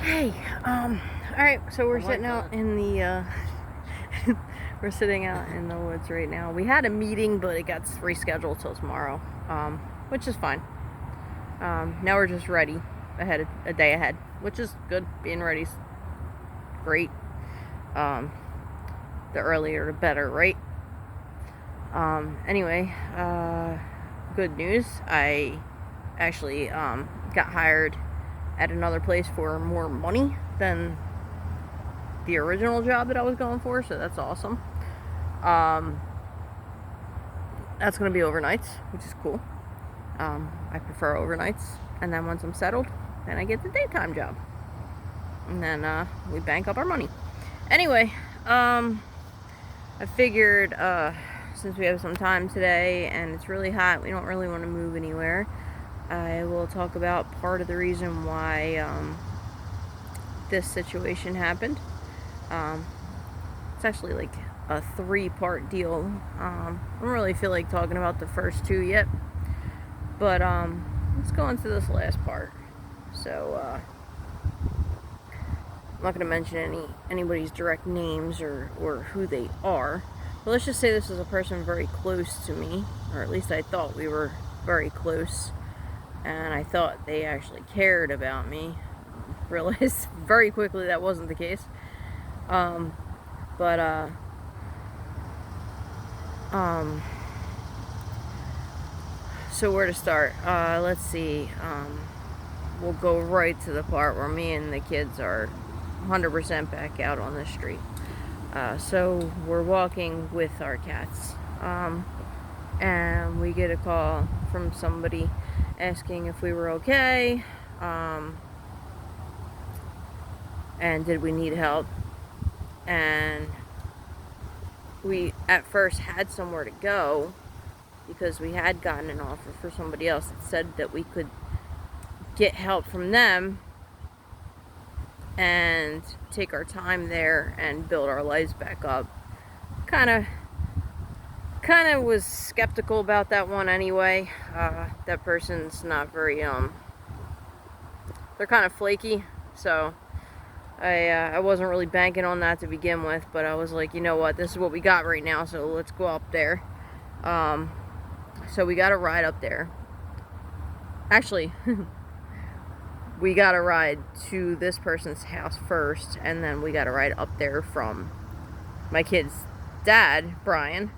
Hey, alright, so we're sitting out in the, we're sitting out in the woods right now. We had a meeting, but it got rescheduled till tomorrow, which is fine. Now we're just ready a day ahead, which is good. Being ready's great. The earlier the better, right? Anyway, good news. I actually, got hired at another place for more money than the original job that I was going for, so that's awesome. That's going to be overnights, which is cool. I prefer overnights, and then once I'm settled, then I get the daytime job. And then we bank up our money. Anyway, I figured since we have some time today and it's really hot, we don't really want to move anywhere. I will talk about part of the reason why this situation happened. It's actually like a 3-part deal. I don't really feel like talking about the first 2 yet, but let's go into this last part. So I'm not going to mention anybody's direct names or who they are, but let's just say this is a person very close to me, or at least I thought we were very close, and I thought they actually cared about me. Realized very quickly that wasn't the case. So where to start? Let's see. We'll go right to the part where me and the kids are 100% back out on the street. So we're walking with our cats, and we get a call from somebody asking if we were okay, and did we need help. And we at first had somewhere to go because we had gotten an offer for somebody else that said that we could get help from them and take our time there and build our lives back up. Kind of was skeptical about that one anyway. That person's not very they're kind of flaky, so I wasn't really banking on that to begin with, but I was like, you know what, this is what we got right now, so let's go up there. So we got a ride up there. Actually, we got a ride to this person's house first, and then we got a ride up there from my kid's dad, Brian,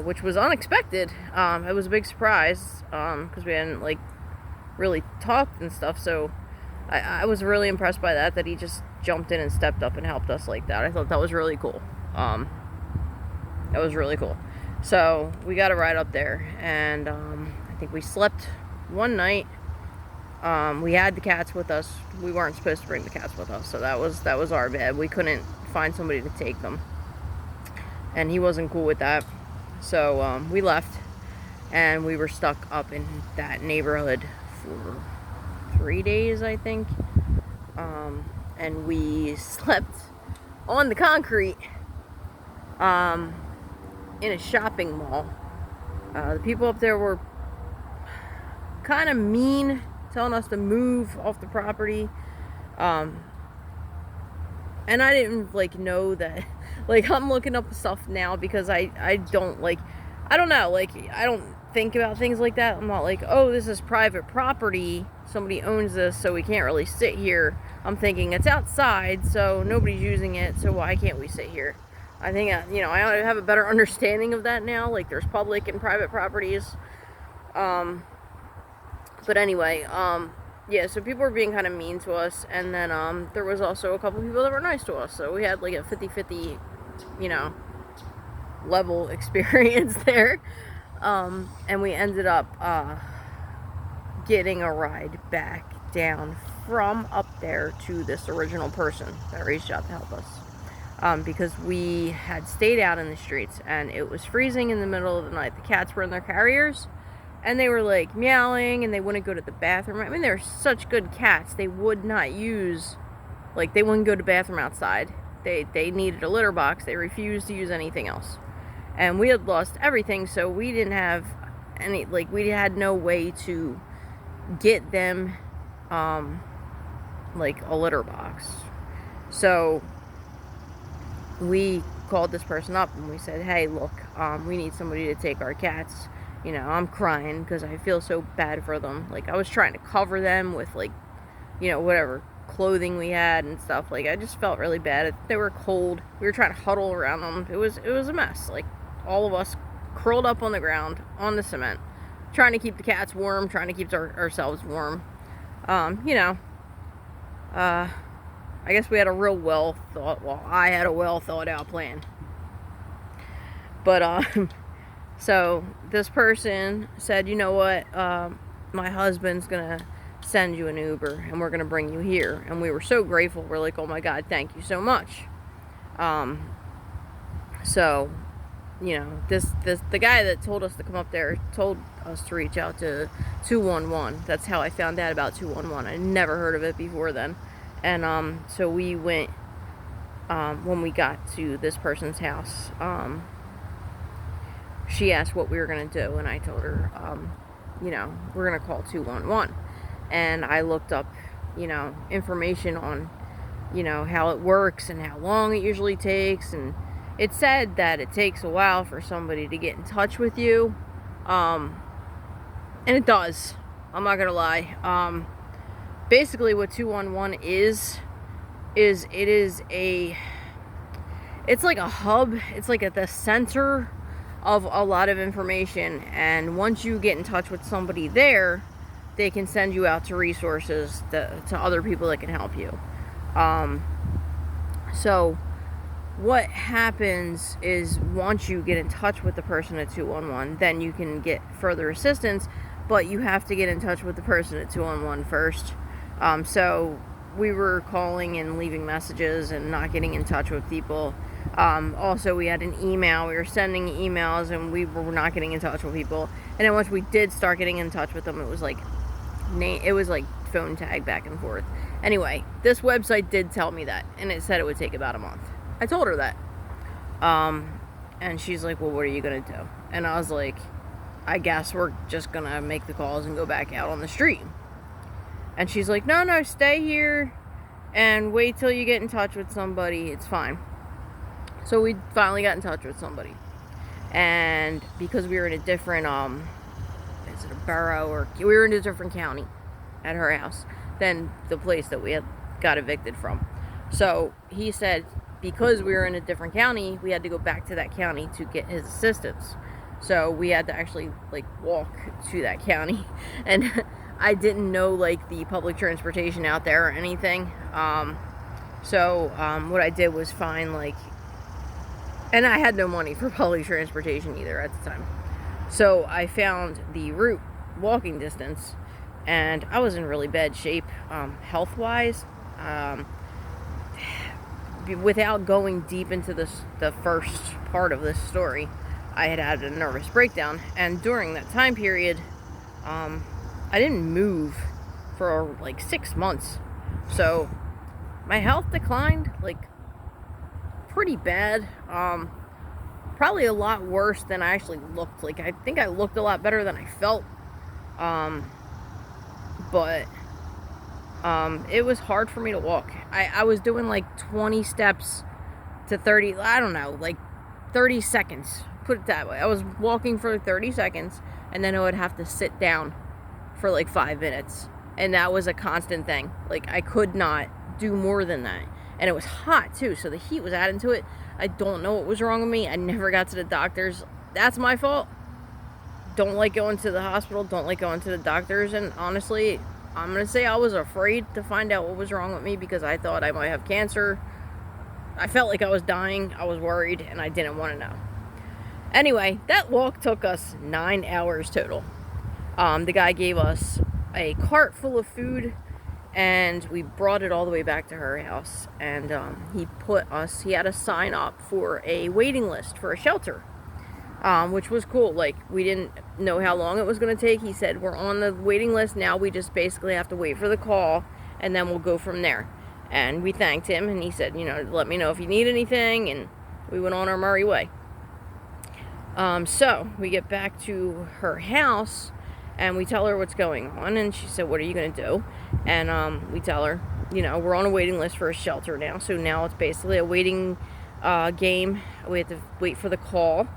which was unexpected. It was a big surprise, because we hadn't, like, really talked and stuff, so I was really impressed by that he just jumped in and stepped up and helped us like that. I thought that was really cool. That was really cool. So we got a ride up there, and I think we slept one night. We had the cats with us. We weren't supposed to bring the cats with us, so that was our bad. We couldn't find somebody to take them, and he wasn't cool with that. So we left, and we were stuck up in that neighborhood for 3 days, I think. And we slept on the concrete in a shopping mall. The people up there were kind of mean, telling us to move off the property. And I didn't know that. I'm looking up stuff now because I don't I don't know, I don't think about things like that. I'm not like, oh, this is private property, somebody owns this, so we can't really sit here. I'm thinking it's outside, so nobody's using it, so why can't we sit here? I think I have a better understanding of that now. There's public and private properties. But anyway, yeah, so people were being kind of mean to us, and then there was also a couple people that were nice to us, so we had a 50-50, level experience there. And we ended up getting a ride back down from up there to this original person that reached out to help us, because we had stayed out in the streets and it was freezing in the middle of the night. The cats were in their carriers and they were meowing, and they wouldn't go to the bathroom. I mean, they're such good cats. They would not use, they wouldn't go to the bathroom outside. They needed a litter box. They refused to use anything else. And we had lost everything, so we didn't have we had no way to get them like a litter box. So we called this person up and we said, hey, look, we need somebody to take our cats. You know, I'm crying because I feel so bad for them. Like, I was trying to cover them with, like, you know, whatever clothing we had and stuff. Like, I just felt really bad. They were cold. We were trying to huddle around them. It was a mess. Like, all of us curled up on the ground, on the cement, trying to keep the cats warm, trying to keep ourselves warm. You know, I guess we had a real I had a well thought out plan. But, so this person said, you know what, my husband's gonna send you an Uber and we're gonna bring you here. And we were so grateful. We're like, oh my God, thank you so much. So, you know, the guy that told us to come up there told us to reach out to 211. That's how I found out about 211. I never heard of it before then. And so we went, when we got to this person's house, she asked what we were going to do, and I told her, you know, we're going to call 211. And I looked up, you know, information on, you know, how it works and how long it usually takes, and it said that it takes a while for somebody to get in touch with you, and it does. I'm not going to lie. Basically what 211 is it's like a hub. It's like at the center of a lot of information, and once you get in touch with somebody there, they can send you out to resources to other people that can help you. So what happens is once you get in touch with the person at 211, then you can get further assistance, but you have to get in touch with the person at 211 first. So we were calling and leaving messages and not getting in touch with people. Also, we had an email. We were sending emails and we were not getting in touch with people. And then once we did start getting in touch with them, it was like phone tag back and forth. Anyway, this website did tell me that, and it said it would take about a month. I told her that. And she's like, well, what are you going to do? And I was like, I guess we're just going to make the calls and go back out on the street. And she's like, no, stay here and wait till you get in touch with somebody. It's fine. So we finally got in touch with somebody. And because we were in a different, is it a borough, or we were in a different county at her house than the place that we had got evicted from. So he said, because we were in a different county, we had to go back to that county to get his assistance. So we had to actually, like, walk to that county. And I didn't know, like, the public transportation out there or anything. So what I did was find, like, and I had no money for public transportation either at the time. So I found the route, walking distance, and I was in really bad shape, health-wise. Without going deep into the first part of this story, I had a nervous breakdown, and during that time period, I didn't move for like 6 months. So my health declined, like, pretty bad. Probably a lot worse than I actually looked. Like, I think I looked a lot better than I felt. But it was hard for me to walk. I was doing like 20 steps to 30, I don't know, like 30 seconds. Put it that way. I was walking for 30 seconds, and then I would have to sit down for like 5 minutes. And that was a constant thing. Like, I could not do more than that. And it was hot too, so the heat was adding to it. I don't know what was wrong with me. I never got to the doctors. That's my fault. Don't like going to the hospital. Don't like going to the doctors. And honestly, I'm going to say I was afraid to find out what was wrong with me because I thought I might have cancer. I felt like I was dying. I was worried, and I didn't want to know. Anyway, that walk took us 9 hours total. The guy gave us a cart full of food, and we brought it all the way back to her house. And he had us sign up for a waiting list for a shelter, which was cool. Like, we didn't know how long it was going to take. He said, we're on the waiting list now. We just basically have to wait for the call, and then we'll go from there. And we thanked him, and he said, you know, let me know if you need anything. And we went on our merry way. So we get back to her house, and we tell her what's going on, and she said, what are you going to do? And we tell her, you know, we're on a waiting list for a shelter now. So now it's basically a waiting game. We have to wait for the call.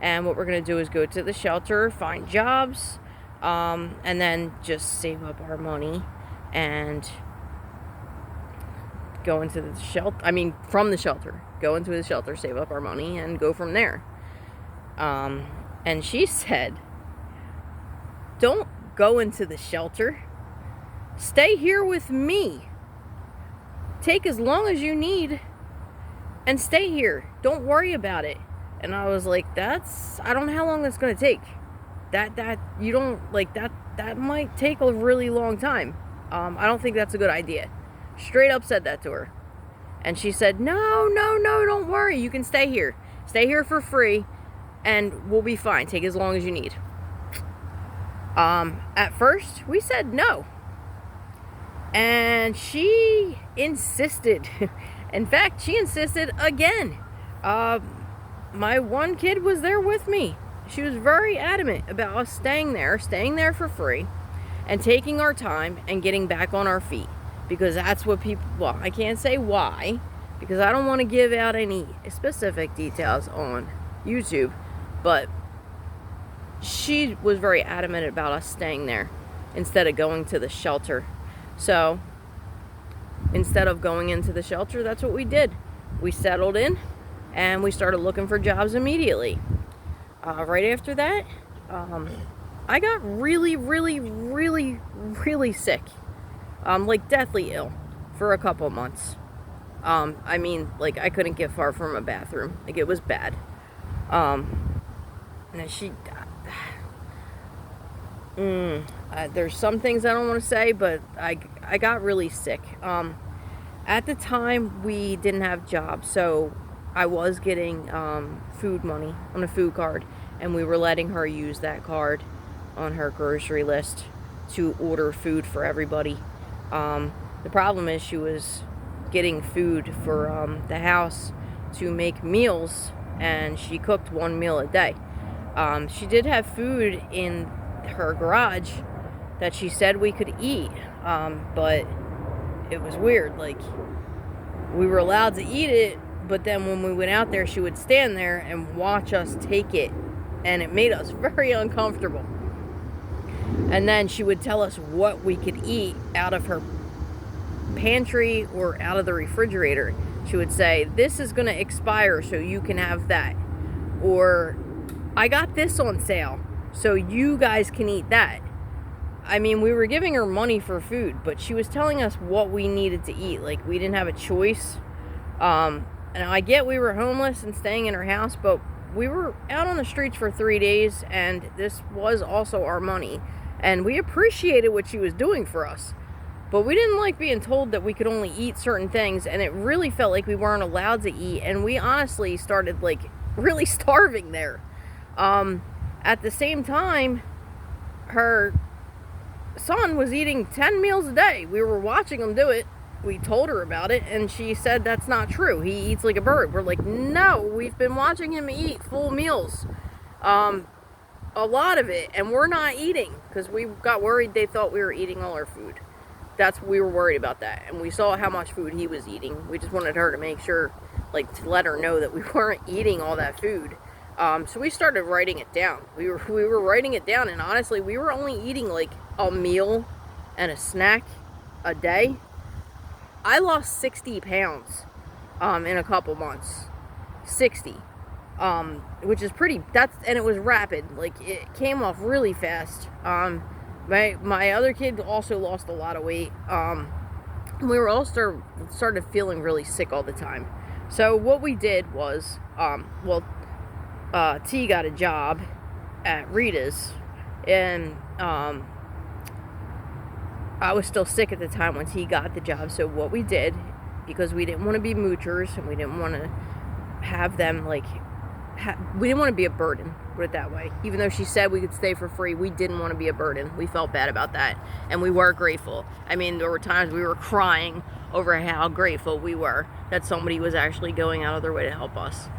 And what we're going to do is go to the shelter, find jobs, and then just save up our money and go into the shelter. I mean, from the shelter. Go into the shelter, save up our money, and go from there. And she said, don't go into the shelter. Stay here with me. Take as long as you need and stay here. Don't worry about it. And I was like, I don't know how long that's going to take. You don't, like, that might take a really long time. I don't think that's a good idea. Straight up said that to her. And she said, no, don't worry. You can stay here. Stay here for free and we'll be fine. Take as long as you need. At first, we said no. And she insisted. In fact, she insisted again. My one kid was there with me. She was very adamant about us staying there for free, and taking our time and getting back on our feet. Because that's what people, well, I can't say why, because I don't want to give out any specific details on YouTube, but she was very adamant about us staying there instead of going to the shelter. So instead of going into the shelter, that's what we did. We settled in and we started looking for jobs immediately. Right after that, I got really sick. Like deathly ill for a couple months. I mean, like, I couldn't get far from a bathroom. Like, it was bad. And there's some things I don't want to say, but I got really sick. At the time, we didn't have jobs, so I was getting food money on a food card, and we were letting her use that card on her grocery list to order food for everybody. The problem is she was getting food for the house to make meals, and she cooked one meal a day. She did have food in her garage that she said we could eat, but it was weird. Like, we were allowed to eat it, but then when we went out there, she would stand there and watch us take it, and it made us very uncomfortable. And then she would tell us what we could eat out of her pantry or out of the refrigerator. She would say, this is going to expire, so you can have that. Or, I got this on sale, so you guys can eat that. I mean, we were giving her money for food, but she was telling us what we needed to eat. Like, we didn't have a choice. And I get we were homeless and staying in her house, but we were out on the streets for 3 days, and this was also our money. And we appreciated what she was doing for us. But we didn't like being told that we could only eat certain things, and it really felt like we weren't allowed to eat, and we honestly started, like, really starving there. At the same time, her son was eating 10 meals a day. We were watching him do it. We told her about it, and she said that's not true. He eats like a bird. We're like, no, we've been watching him eat full meals. A lot of it, and we're not eating, because we got worried they thought we were eating all our food. We were worried about that, and we saw how much food he was eating. We just wanted her to make sure, like, to let her know that we weren't eating all that food. So we started writing it down. We were writing it down, and honestly, we were only eating like a meal and a snack a day. I lost 60 pounds in a couple months. 60. Which is pretty, and it was rapid. Like, it came off really fast. My other kid also lost a lot of weight. We were all started feeling really sick all the time. So what we did was, T got a job at Rita's, and I was still sick at the time when T got the job. So what we did, because we didn't want to be moochers, and we didn't want to have them, like, we didn't want to be a burden, put it that way. Even though she said we could stay for free, we didn't want to be a burden. We felt bad about that, and we were grateful. I mean, there were times we were crying over how grateful we were that somebody was actually going out of their way to help us.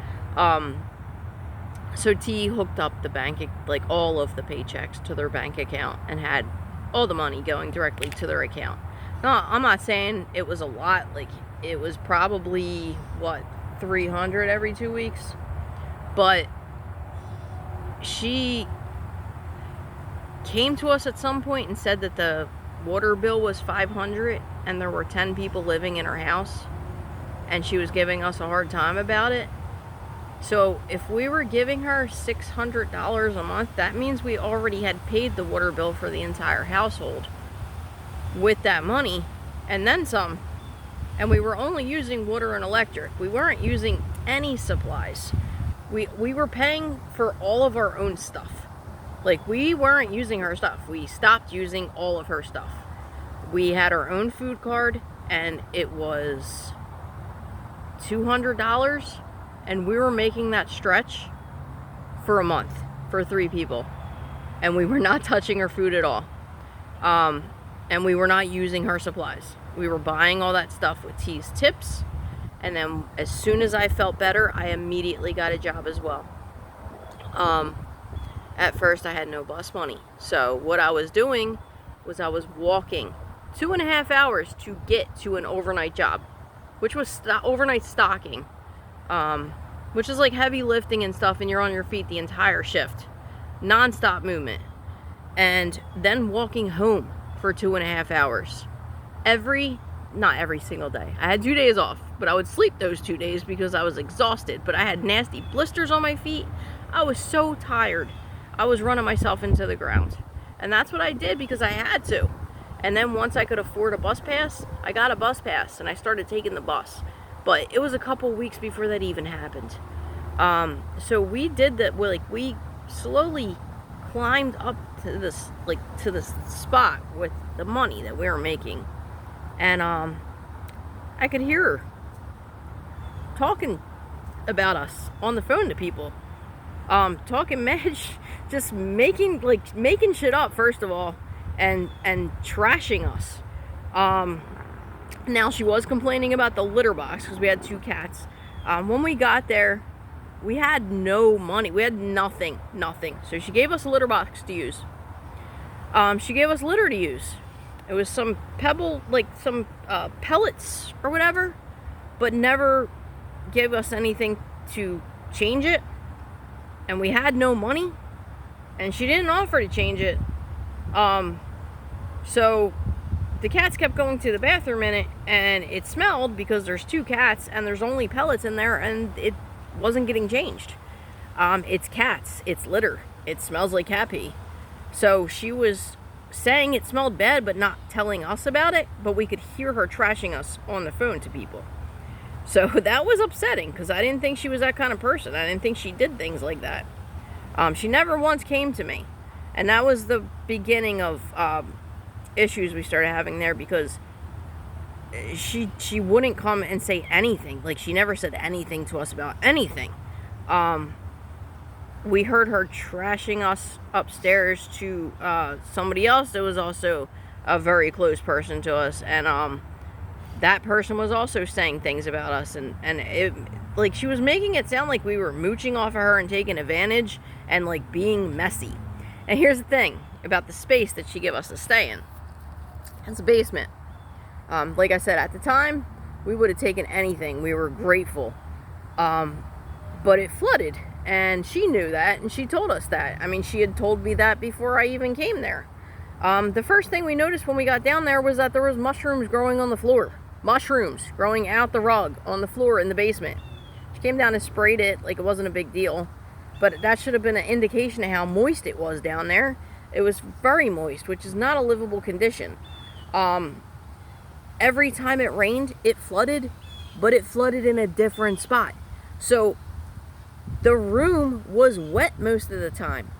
So T hooked up the bank, like, all of the paychecks to their bank account, and had all the money going directly to their account. No, I'm not saying it was a lot. Like, it was probably, what, 300 every 2 weeks? But she came to us at some point and said that the water bill was 500 and there were 10 people living in her house, and she was giving us a hard time about it. So if we were giving her $600 a month, that means we already had paid the water bill for the entire household with that money and then some. And we were only using water and electric. We weren't using any supplies. We were paying for all of our own stuff. Like, we weren't using her stuff. We stopped using all of her stuff. We had our own food card, and it was $200, and we were making that stretch for a month for 3 people, and we were not touching her food at all. And we were not using her supplies. We were buying all that stuff with T's tips, and then as soon as I felt better, I immediately got a job as well. At first, I had no bus money, so what I was doing was I was walking 2.5 hours to get to an overnight job, which was overnight stocking, which is like heavy lifting and stuff, and you're on your feet the entire shift, non-stop movement, and then walking home for 2.5 hours not every single day. I had 2 days off, but I would sleep those 2 days because I was exhausted. But I had nasty blisters on my feet. I was so tired. I was running myself into the ground. And that's what I did because I had to. And then once I could afford a bus pass, I got a bus pass and I started taking the bus. But it was a couple weeks before that even happened. So we did that. We slowly climbed up to this spot with the money that we were making. And I could hear her talking about us on the phone to people. Talking mad, just making shit up, first of all, and trashing us. Now, she was complaining about the litter box because we had 2 cats. When we got there, we had no money. We had nothing. So she gave us a litter box to use. She gave us litter to use. It was some some pellets or whatever, but never gave us anything to change it. And we had no money, and she didn't offer to change it. So the cats kept going to the bathroom in it, and it smelled because there's 2 cats and there's only pellets in there, and it wasn't getting changed. It's cats, it's litter, it smells like cat pee. So she was saying it smelled bad but not telling us about it, but we could hear her trashing us on the phone to people. So that was upsetting because I didn't think she was that kind of person. I didn't think she did things like that. She never once came to me, and that was the beginning of issues we started having there, because she wouldn't come and say anything. Like, she never said anything to us about anything. We heard her trashing us upstairs to somebody else that was also a very close person to us, and that person was also saying things about us, and it, like, she was making it sound like we were mooching off of her and taking advantage and like being messy. And here's the thing about the space that she gave us to stay in. It's a basement. Like I said, at the time, we would have taken anything. We were grateful. But it flooded, and she knew that, and she told us that. I mean, she had told me that before I even came there. The first thing we noticed when we got down there was that there was mushrooms growing on the floor. Mushrooms growing out the rug on the floor in the basement. She came down and sprayed it like it wasn't a big deal, but that should have been an indication of how moist it was down there. It was very moist, which is not a livable condition. Every time it rained, it flooded, but it flooded in a different spot. So the room was wet most of the time.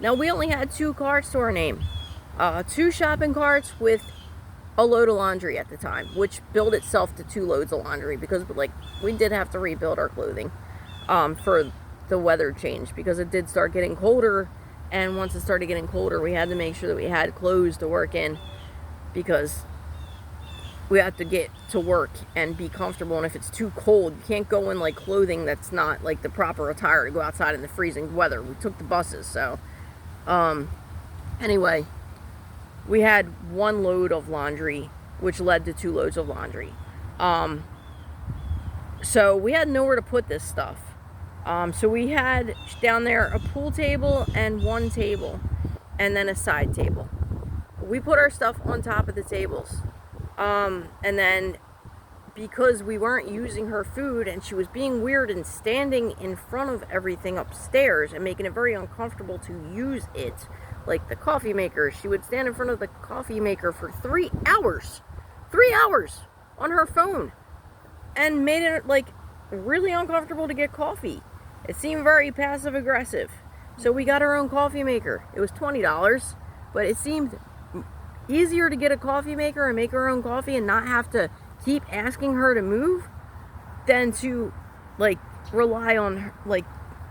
Now, we only had 2 carts to our name. 2 shopping carts with a load of laundry at the time, which billed itself to 2 loads of laundry, because like we did have to rebuild our clothing for the weather change, because it did start getting colder, and once it started getting colder, we had to make sure that we had clothes to work in, because we have to get to work and be comfortable. And if it's too cold, you can't go in like clothing that's not like the proper attire to go outside in the freezing weather. We took the buses, so anyway, we had 1 load of laundry which led to 2 loads of laundry. So we had nowhere to put this stuff. So we had down there a pool table and 1 table, and then a side table. We put our stuff on top of the tables. And then because we weren't using her food and she was being weird and standing in front of everything upstairs and making it very uncomfortable to use it, like the coffee maker, she would stand in front of the coffee maker for 3 hours. 3 hours on her phone, and made it like really uncomfortable to get coffee. It seemed very passive aggressive. So we got our own coffee maker. It was $20, but it seemed easier to get a coffee maker and make our own coffee and not have to keep asking her to move than to like rely on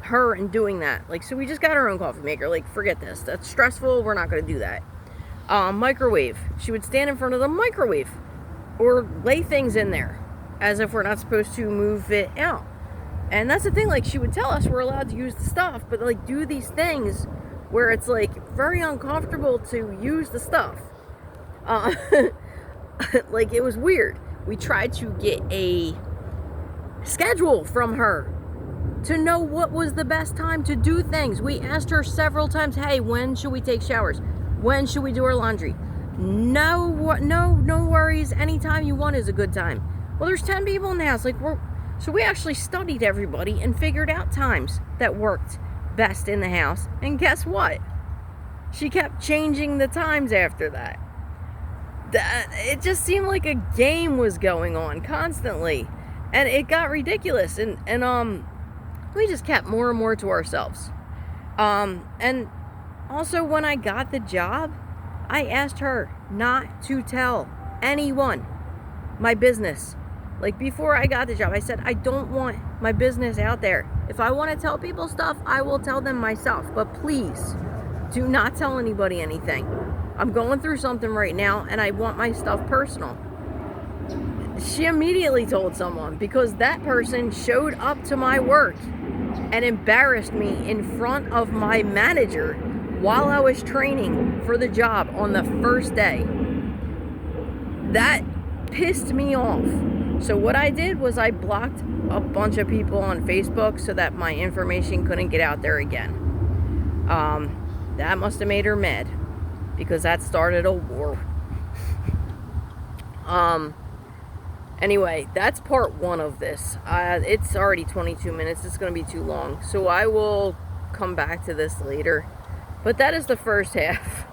her and doing that. Like, so we just got our own coffee maker. Like, forget this. That's stressful. We're not going to do that. Microwave. She would stand in front of the microwave or lay things in there as if we're not supposed to move it out. And that's the thing, like, she would tell us we're allowed to use the stuff, but like do these things where it's like very uncomfortable to use the stuff. Like, it was weird. We tried to get a schedule from her to know what was the best time to do things. We asked her several times, hey, when should we take showers? When should we do our laundry? No worries. Anytime you want is a good time. Well, there's 10 people in the house. So we actually studied everybody and figured out times that worked best in the house. And guess what? She kept changing the times after that. It just seemed like a game was going on constantly. And it got ridiculous. And we just kept more and more to ourselves. And also, when I got the job, I asked her not to tell anyone my business. Like, before I got the job, I said, I don't want my business out there. If I want to tell people stuff, I will tell them myself. But please, do not tell anybody anything. I'm going through something right now, and I want my stuff personal. She immediately told someone, because that person showed up to my work and embarrassed me in front of my manager while I was training for the job on the first day. That pissed me off. So what I did was I blocked a bunch of people on Facebook so that my information couldn't get out there again. That must have made her mad, because that started a war. Anyway, that's part 1 of this. It's already 22 minutes. It's going to be too long. So I will come back to this later. But that is the first half.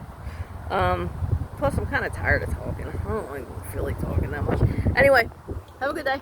Plus, I'm kind of tired of talking. I don't feel like talking that much. Anyway, have a good day.